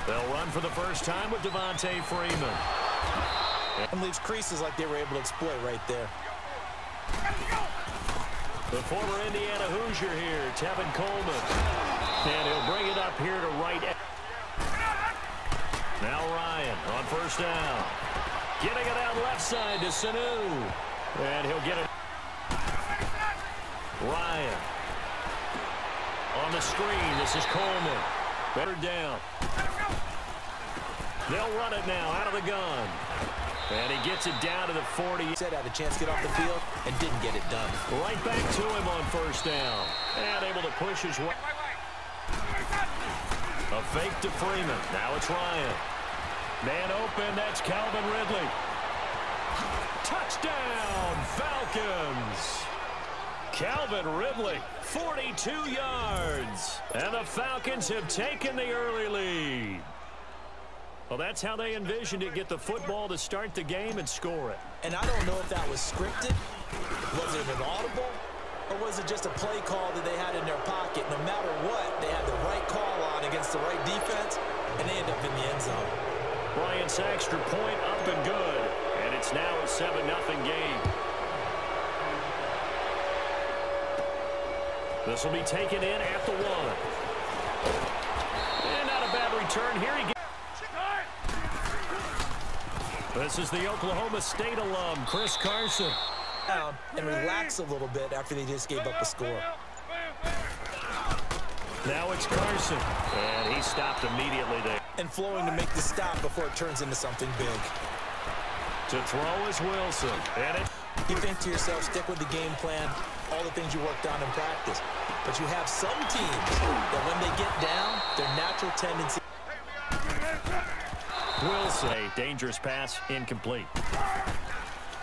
They'll run for the first time with Devontae Freeman. And leaves creases like they were able to exploit right there. The former Indiana Hoosier here, Tevin Coleman. And he'll bring it up here to right. Now Ryan on first down. Getting it out left side to Sanu. And he'll get it. Ryan. On the screen, this is Coleman. Better down. They'll run it now out of the gun. And he gets it down to the 40. Said had a chance to get off the field and didn't get it done. Right back to him on first down. And able to push his way. A fake to Freeman. Now it's Ryan. Man open, that's Calvin Ridley. Touchdown, Falcons. Calvin Ridley, 42 yards. And the Falcons have taken the early lead. Well, that's how they envisioned it, get the football to start the game and score it. And I don't know if that was scripted. Was it an audible? Or was it just a play call that they had in their pocket? No matter what, they had the right call on against the right defense, and they end up in the end zone. Bryant Saxter point up and good. And it's now a 7-0 game. This will be taken in at the 1. And not a bad return here. He gets. This is the Oklahoma State alum, Chris Carson. Down and relax a little bit after they just gave up a score. Now it's Carson. And he stopped immediately there. And flowing to make the stop before it turns into something big. To throw is Wilson. And you think to yourself, stick with the game plan, all the things you worked on in practice. But you have some teams that when they get down, their natural tendency. Wilson, a dangerous pass, incomplete.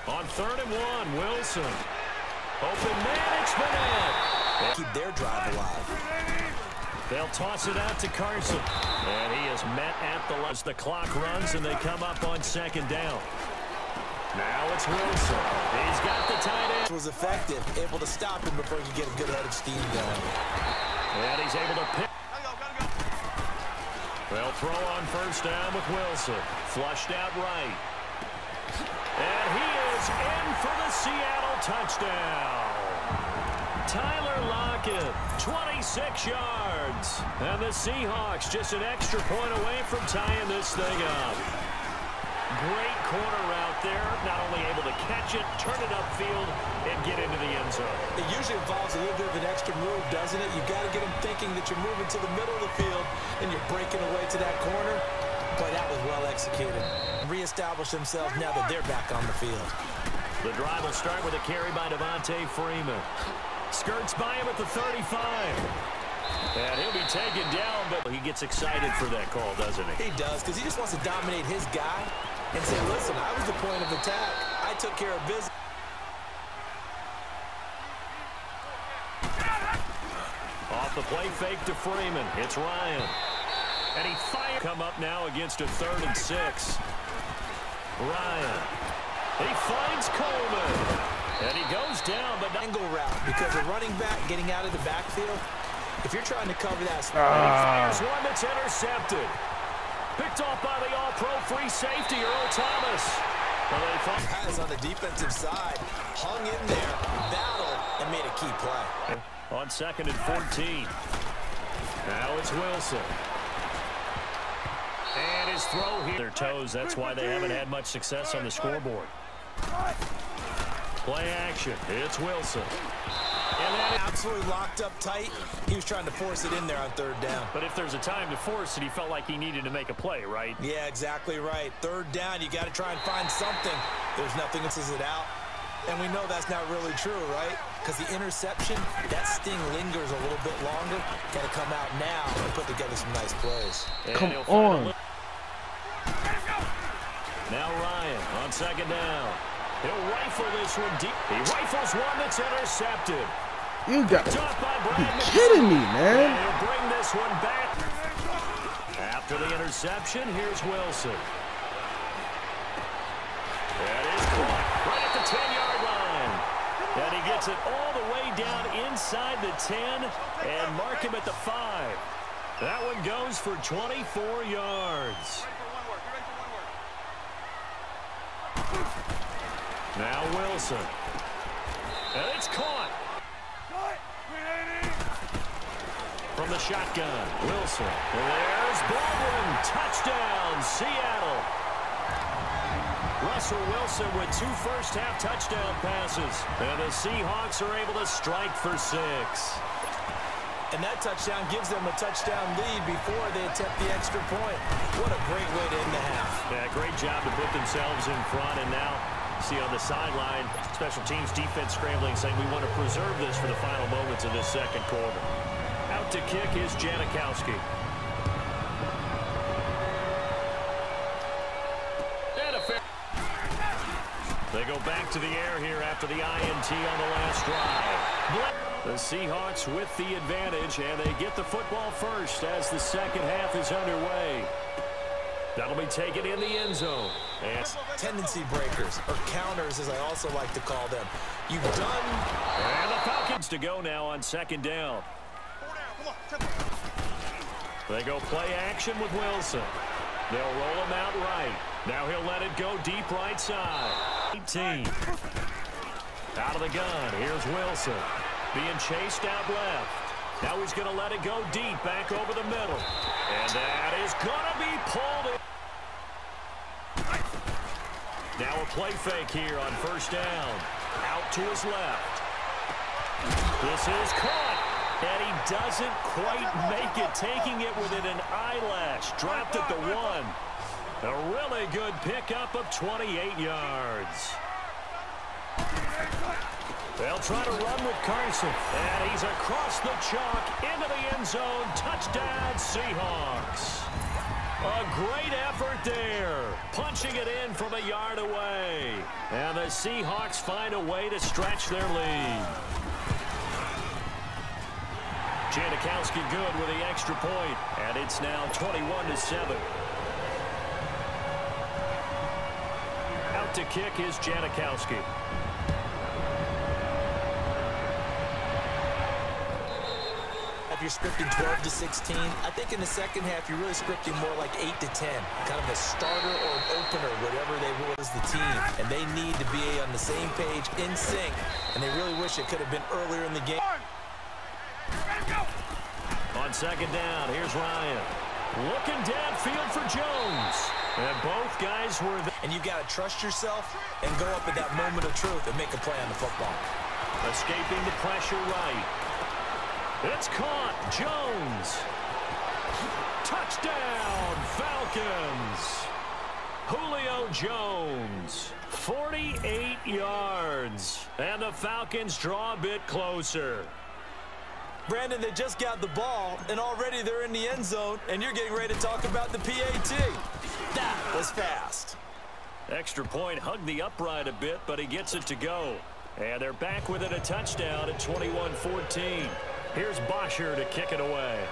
On 3rd and 1, Wilson. Open man, it's Bennett. Keep their drive alive. They'll toss it out to Carson. And he is met at the line. The clock runs and they come up on 2nd down. Now it's Wilson. He's got the tight end. Was effective, able to stop him before you get a good head of steam going. And he's able to pick. They'll throw on 1st down with Wilson. Flushed out right. And he is in for the Seattle touchdown. Tyler Lockett, 26 yards. And the Seahawks just an extra point away from tying this thing up. Great corner route there. Not only able to catch it, turn it upfield, and get into the end zone. It usually involves a little bit of an extra move, doesn't it? You've got to get them thinking that you're moving to the middle of the field and you're breaking away to that corner. But that was well executed. Reestablish themselves now that they're back on the field. The drive will start with a carry by Devontae Freeman. Skirts by him at the 35. And he'll be taken down, but he gets excited for that call, doesn't he? He does, because he just wants to dominate his guy and say, listen, I was the point of attack. I took care of business. Off the play fake to Freeman. It's Ryan. And he fires. Come up now against a 3rd and 6. Ryan. He finds Coleman. And he goes down, but not angle route, because a running back getting out of the backfield, if you're trying to cover that spot, he fires one that's intercepted. Picked off by the all-pro free safety, Earl Thomas. Well, guys on the defensive side hung in there, battled, and made a key play. On 2nd and 14. Now it's Wilson. And his throw here. Their toes, that's why they haven't had much success on the scoreboard. Play action. It's Wilson. And then absolutely locked up tight. He was trying to force it in there on 3rd down. But if there's a time to force it, he felt like he needed to make a play, right? Yeah, exactly right. 3rd down, you got to try and find something. There's nothing that says it out. And we know that's not really true, right? Because the interception, that sting lingers a little bit longer. Got to come out now and put together some nice plays. Come on. Now Ryan on 2nd down. He'll rifle this one deep. He rifles one that's intercepted. You got to be kidding me, man. And he'll bring this one back. After the interception, here's Wilson. That is caught right at the 10-yard line. And he gets it all the way down inside the 10 and mark him at the 5. That one goes for 24 yards. Now Wilson. And it's caught. From the shotgun, Wilson. There's Baldwin. Touchdown, Seattle. Russell Wilson with 2 first-half touchdown passes. And the Seahawks are able to strike for 6. And that touchdown gives them a touchdown lead before they attempt the extra point. What a great way to end the half. Yeah, great job to put themselves in front. And now, see on the sideline, special teams defense scrambling, saying we want to preserve this for the final moments of this second quarter. Out to kick is Janikowski. They go back to the air here after the INT on the last drive. The Seahawks with the advantage, and they get the football first as the second half is underway. That'll be taken in the end zone. And tendency breakers, or counters as I also like to call them. You've done... And the Falcons to go now on second down. They go play action with Wilson. They'll roll him out right. Now he'll let it go deep right side. 18. Out of the gun. Here's Wilson. Being chased out left. Now he's going to let it go deep back over the middle. And that is going to be pulled in. Now a play fake here on first down. Out to his left. This is caught. And he doesn't quite make it, taking it within an eyelash. Dropped at the 1. A really good pickup of 28 yards. They'll try to run with Carson. And he's across the chalk into the end zone. Touchdown, Seahawks. A great effort there. Punching it in from a yard away. And the Seahawks find a way to stretch their lead. Janikowski good with the extra point. And it's now 21-7. Out to kick is Janikowski. If you're scripting 12-16, I think in the second half you're really scripting more like 8-10. Kind of a starter or an opener, whatever they will as the team. And they need to be on the same page, in sync. And they really wish it could have been earlier in the game. On second down, here's Ryan. Looking downfield for Jones. And both guys were there. And you got to trust yourself and go up at that moment of truth and make a play on the football. Escaping the pressure right. It's caught. Jones. Touchdown, Falcons. Julio Jones. 48 yards. And the Falcons draw a bit closer. Brandon, they just got the ball, and already they're in the end zone, and you're getting ready to talk about the PAT. That was fast. Extra point, hugged the upright a bit, but he gets it to go. And they're back within a touchdown at 21-14. Here's Bosher to kick it away.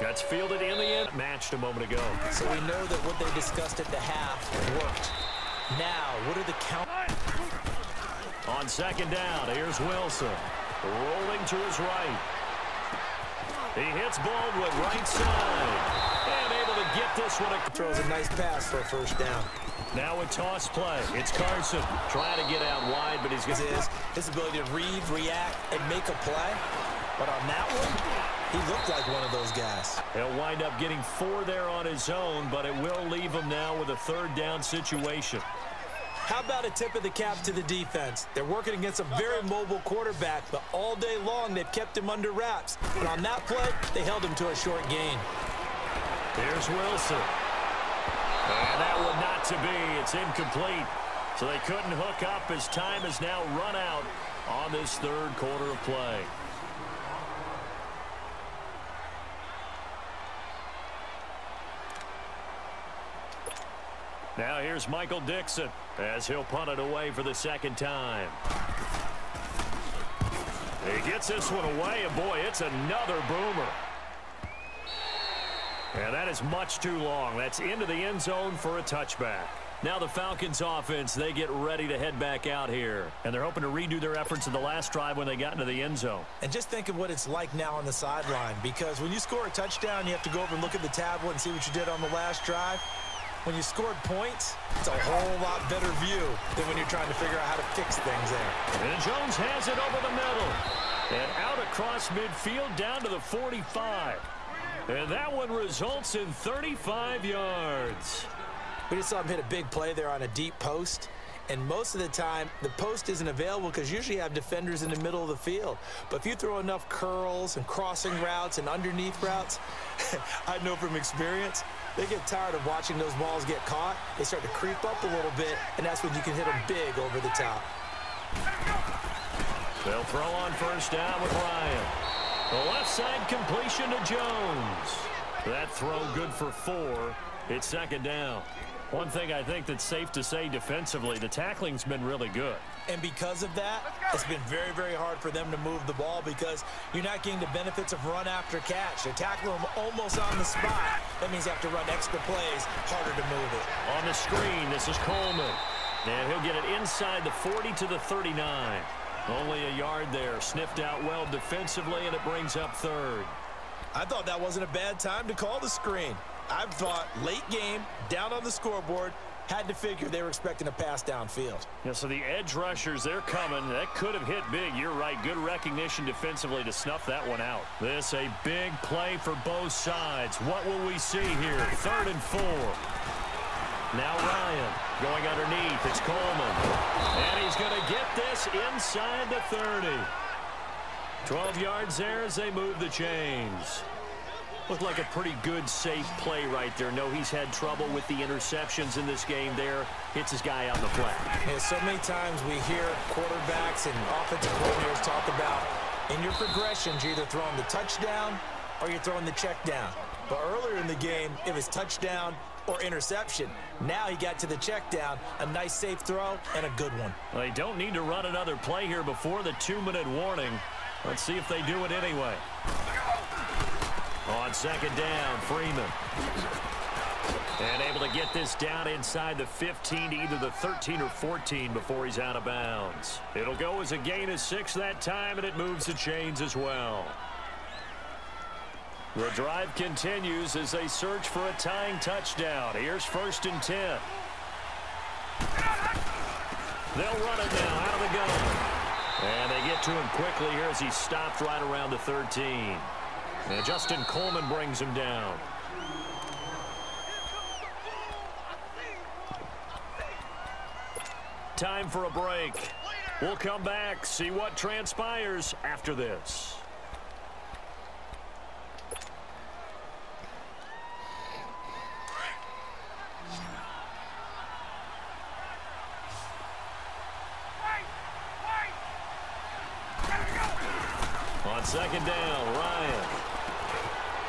That's fielded in the end. Matched a moment ago. So we know that what they discussed at the half worked. Now, what are the count? On second down, here's Wilson. Rolling to his right. He hits Baldwin right side. And able to get this one. Throws a nice pass for a first down. Now a toss play. It's Carson trying to get out wide, but he's got his ability to read, react, and make a play. But on that one, he looked like one of those guys. He'll wind up getting 4 there on his own, but it will leave him now with a third down situation. How about a tip of the cap to the defense? They're working against a very mobile quarterback, but all day long they've kept him under wraps. And on that play, they held him to a short gain. Here's Wilson. And that one not to be. It's incomplete. So they couldn't hook up as time has now run out on this third quarter of play. Now here's Michael Dixon as he'll punt it away for the second time. He gets this one away, and boy, it's another boomer. And that is much too long. That's into the end zone for a touchback. Now the Falcons offense, they get ready to head back out here. And they're hoping to redo their efforts in the last drive when they got into the end zone. And just think of what it's like now on the sideline, because when you score a touchdown, you have to go over and look at the tablet and see what you did on the last drive. When you scored points, it's a whole lot better view than when you're trying to figure out how to fix things there. And Jones has it over the middle. And out across midfield down to the 45. And that one results in 35 yards. We just saw him hit a big play there on a deep post. And most of the time, the post isn't available because usually you have defenders in the middle of the field. But if you throw enough curls and crossing routes and underneath routes, I know from experience, they get tired of watching those balls get caught. They start to creep up a little bit, and that's when you can hit them big over the top. They'll throw on first down with Ryan. The left side completion to Jones. That throw good for 4. It's second down. One thing I think that's safe to say defensively, the tackling's been really good. And because of that, it's been very, very hard for them to move the ball because you're not getting the benefits of run after catch. They're tackling them almost on the spot. That means you have to run extra plays, harder to move it. On the screen, this is Coleman. And he'll get it inside the 40 to the 39. Only a yard there. Sniffed out well defensively, and it brings up third. I thought that wasn't a bad time to call the screen. I thought late game, down on the scoreboard, had to figure they were expecting a pass downfield. Yeah, so the edge rushers, they're coming. That could have hit big. You're right. Good recognition defensively to snuff that one out. This a big play for both sides. What will we see here? 3rd and 4. Now Ryan going underneath. It's Coleman. And he's going to get this inside the 30. 12 yards there as they move the chains. Looked like a pretty good, safe play right there. No, he's had trouble with the interceptions in this game there. Hits his guy out in the flat. Yeah, so many times we hear quarterbacks and offensive coordinators talk about in your progressions, you're either throwing the touchdown or you're throwing the check down. But earlier in the game, it was touchdown or interception. Now he got to the check down, a nice safe throw, and a good one. They don't need to run another play here before the 2-minute warning. Let's see if they do it anyway. On second down, Freeman. And able to get this down inside the 15 to either the 13 or 14 before he's out of bounds. It'll go as a gain of 6 that time, and it moves the chains as well. The drive continues as they search for a tying touchdown. Here's 1st and 10. They'll run it now out of the gun. And they get to him quickly here as he's stopped right around the 13. And Justin Coleman brings him down. Time for a break. We'll come back, see what transpires after this. On second down, Ryan.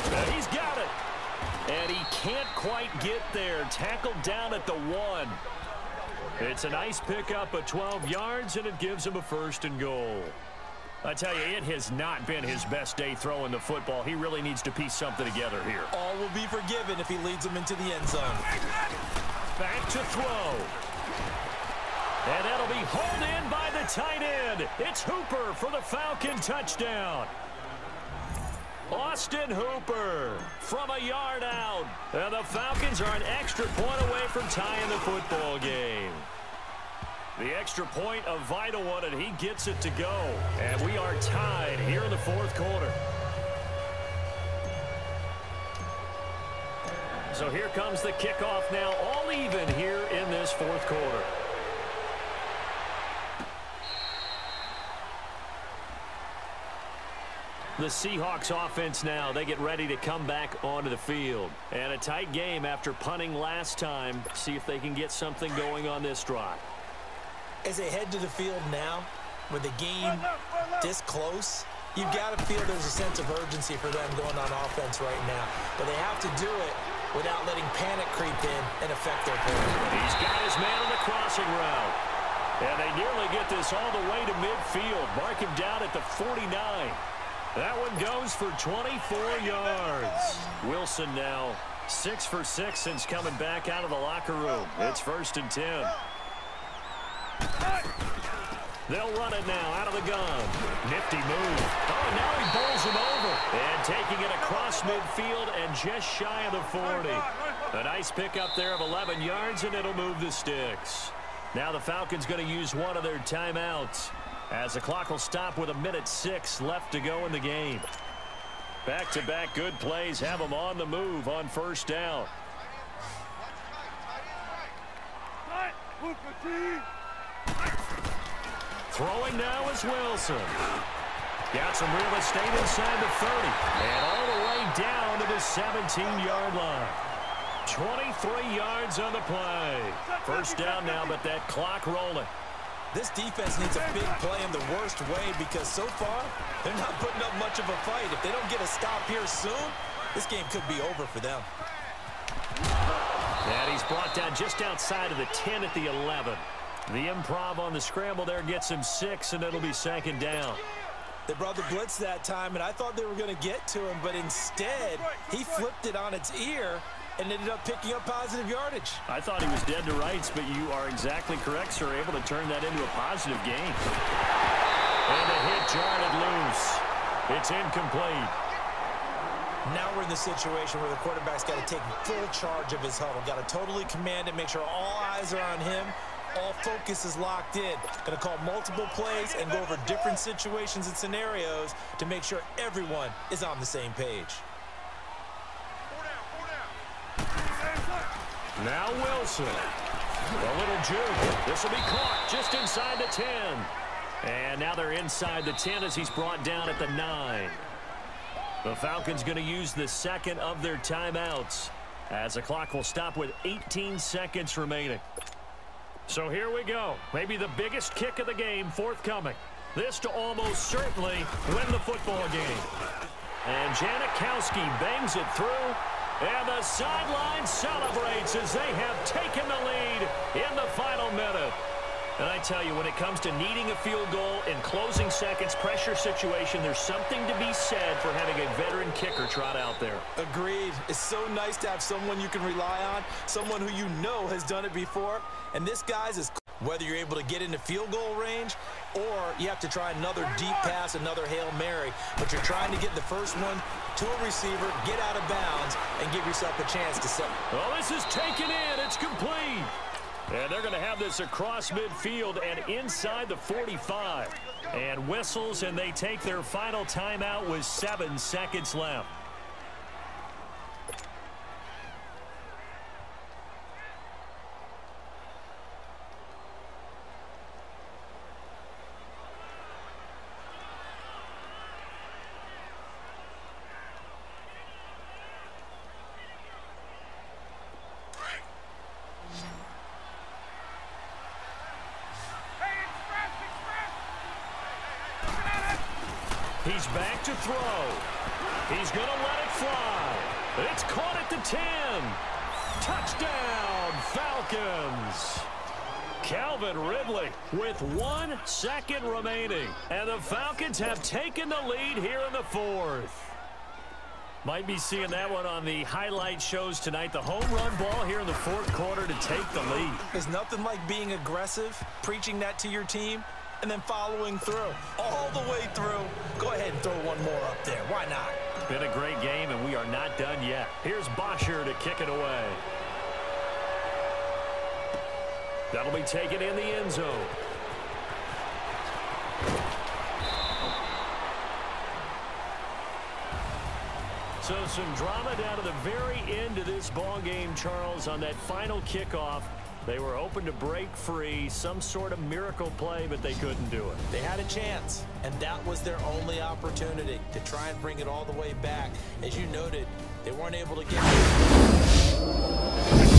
And he's got it. And he can't quite get there. Tackled down at the 1. It's a nice pickup of 12 yards, and it gives him a 1st and goal. I tell you, it has not been his best day throwing the football. He really needs to piece something together here. All will be forgiven if he leads them into the end zone. Back to throw. And that'll be hauled in by the tight end. It's Hooper for the Falcon touchdown. Austin Hooper from a yard out. And the Falcons are an extra point away from tying the football game. The extra point, a vital one, and he gets it to go. And we are tied here in the 4th quarter. So here comes the kickoff now, all even here in this 4th quarter. The Seahawks offense now, they get ready to come back onto the field. And a tight game after punting last time. See if they can get something going on this drive. As they head to the field now, with the game this close, you've got to feel there's a sense of urgency for them going on offense right now. But they have to do it without letting panic creep in and affect their play. He's got his man on the crossing route. And they nearly get this all the way to midfield. Mark him down at the 49. That one goes for 24 yards. Wilson now 6 for 6 since coming back out of the locker room. It's 1st and 10. They'll run it now out of the gun. Nifty move. Oh, now he bowls him over. And taking it across midfield and just shy of the 40. A nice pickup there of 11 yards, and it'll move the sticks. Now the Falcons going to use one of their timeouts, as the clock will stop with 1:06 left to go in the game. Back-to-back good plays have them on the move on 1st down. Throwing now is Wilson. Got some real estate inside the 30. And all the way down to the 17-yard line. 23 yards on the play. 1st down now, but that clock rolling. This defense needs a big play in the worst way because so far, they're not putting up much of a fight. If they don't get a stop here soon, this game could be over for them. And he's brought down just outside of the 10 at the 11. The improv on the scramble there gets him 6, and it'll be 2nd down. They brought the blitz that time, and I thought they were going to get to him, but instead, he flipped it on its ear and ended up picking up positive yardage. I thought he was dead to rights, but you are exactly correct, sir. Able to turn that into a positive gain. And the hit jarred it loose. It's incomplete. Now we're in the situation where the quarterback's got to take full charge of his huddle. Got to totally command it, make sure all eyes are on him. All focus is locked in. Going to call multiple plays and go over different situations and scenarios to make sure everyone is on the same page. Now Wilson. A little juke. This will be caught just inside the 10. And now they're inside the 10 as he's brought down at the 9. The Falcons going to use the 2nd of their timeouts as the clock will stop with 18 seconds remaining. So here we go. Maybe the biggest kick of the game forthcoming. This to almost certainly win the football game. And Janikowski bangs it through. And the sideline celebrates as they have taken the lead in the final minute. And I tell you, when it comes to needing a field goal in closing seconds, pressure situation, there's something to be said for having a veteran kicker trot out there. Agreed. It's so nice to have someone you can rely on, someone who you know has done it before. And this guy's is whether you're able to get into field goal range or you have to try another deep pass, another Hail Mary. But you're trying to get the first one to a receiver, get out of bounds, and give yourself a chance to set. Well, this is taken in. It's complete. And they're going to have this across midfield and inside the 45. And whistles, and they take their final timeout with 7 seconds left. He's back to throw. He's going to let it fly. It's caught at the 10. Touchdown, Falcons. Calvin Ridley with 1 second remaining. And the Falcons have taken the lead here in the 4th. Might be seeing that one on the highlight shows tonight. The home run ball here in the 4th quarter to take the lead. There's nothing like being aggressive, preaching that to your team, and then following through, all the way through. Go ahead and throw one more up there. Why not? Been a great game, and we are not done yet. Here's Bosher to kick it away. That'll be taken in the end zone. So some drama down to the very end of this ball game, Charles, on that final kickoff. They were hoping to break free, some sort of miracle play, but they couldn't do it. They had a chance, and that was their only opportunity to try and bring it all the way back. As you noted, they weren't able to get it.